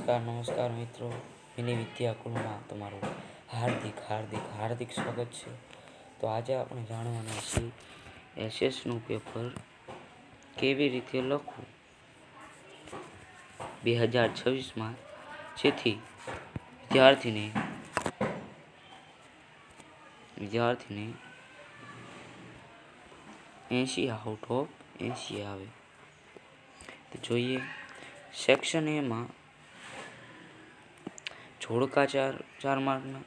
નમસ્કાર મિત્રો. મિની વિદ્યાકુલમાં તમારું હાર્દિક સ્વાગત છે. તો આજે આપણે જાણવાના છીએ એસએસનું પેપર કેવી રીતે લખવું 2026માં, જેથી વિદ્યાર્થીને 80 આઉટ ઓફ 80 આવે. તો જોઈએ, સેક્શન એમાં જોડકા ચાર માર્કના,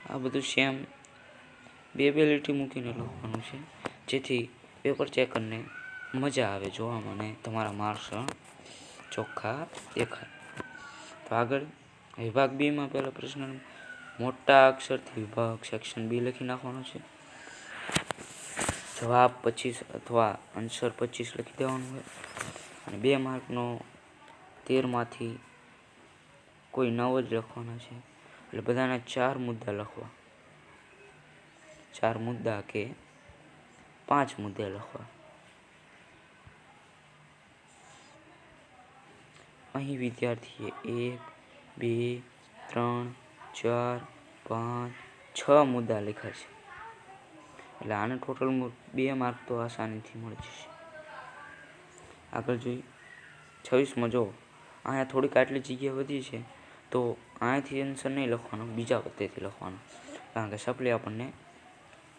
આ બધું સેમ બે લીટી મૂકીને લખવાનું છે, જેથી પેપર ચેકરને મજા આવે જોવામાં અને તમારા માર્ક્સ ચોખ્ખા દેખાય. તો આગળ વિભાગ બીમાં પહેલો પ્રશ્ન મોટા અક્ષરથી વિભાગ સેક્શન બી લખી નાખવાનો છે. જવાબ 25 અથવા આન્સર 25 લખી દેવાનું હોય અને 2 માર્કનો 13માંથી કોઈ 9 જ લખવાના છે. એટલે બધાના 4 મુદ્દા લખવા, 4 મુદ્દા કે 5 મુદ્દા લખવા. અહીં વિદ્યાર્થીએ 1, 2, 3, 4, 5, 6 મુદ્દા લખ્યા છે. એટલે આને ટોટલ 2 માર્ક તો આસાનીથી મળી જશે. આગળ જોઈએ 26માં જો અહીંયા થોડીક આટલી જગ્યા વધી છે, તો અહીંયાથી આન્સર નહીં લખવાનો, બીજા પત્તેથી લખવાનો, કારણ કે સપ્લી આપણને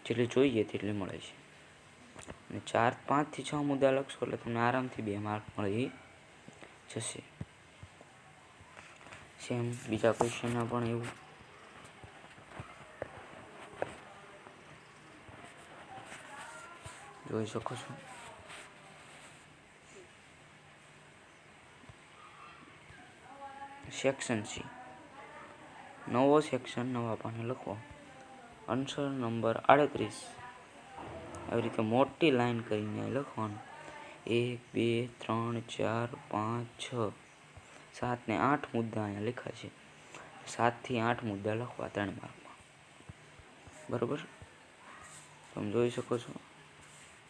જેટલી જોઈએ તેટલી મળે છે. અને 4, 5 થી 6 મુદ્દા લખશો એટલે તમને આરામથી 2 માર્ક મળી જશે. સેમ બીજા ક્વેશ્ચનમાં પણ એવું. જોઈ શકો છો. સેક્શન સી, નવો સેક્શન નવા પાને લખવો. આન્સર નંબર 38 આવી રીતે મોટી લાઈન કરીને લખવાનું. 1, 2, 3, 4, 5, 6, 7 ને 8 મુદ્દા અહીંયા લખ્યા છે. 7 થી 8 મુદ્દા લખવા 3 માર્કમાં. બરોબર, તમે જોઈ શકો છો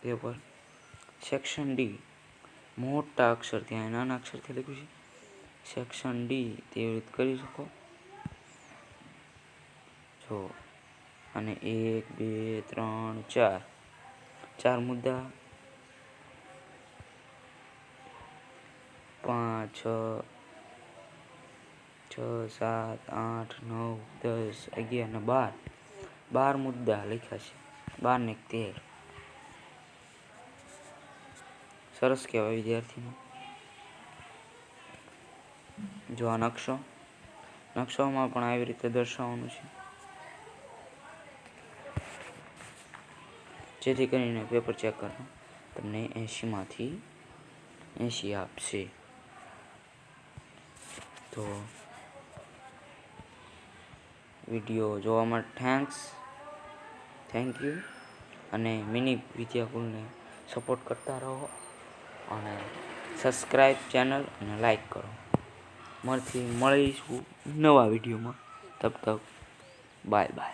પેપર. સેક્શન ડી મોટા અક્ષરથી, અહીંયા નાના અક્ષરથી લખ્યું છે. સેક્શન ડી તેવી રીતે કરી શકો જો. અને 1, 2, 3, 4 4 મુદ્દા, 5, 6, 7, 8, 9, 10, 11 ને 12 મુદ્દા લખ્યા છે. 12 ને 13 સરસ કહેવાય વિદ્યાર્થીને. જો આ નકશોમાં પણ આવી રીતે દર્શાવવાનું છે, જેથી કરીને પેપર ચેક કરો તમને 80માંથી 80 આપશે. તો વિડીયો જોવા માટે થેન્ક યુ. અને મિની વિદ્યાકુલને સપોર્ટ કરતા રહો અને સબસ્ક્રાઈબ ચેનલ અને લાઈક કરો. મળીશું નવા વિડીયોમાં. તબ તક બાય.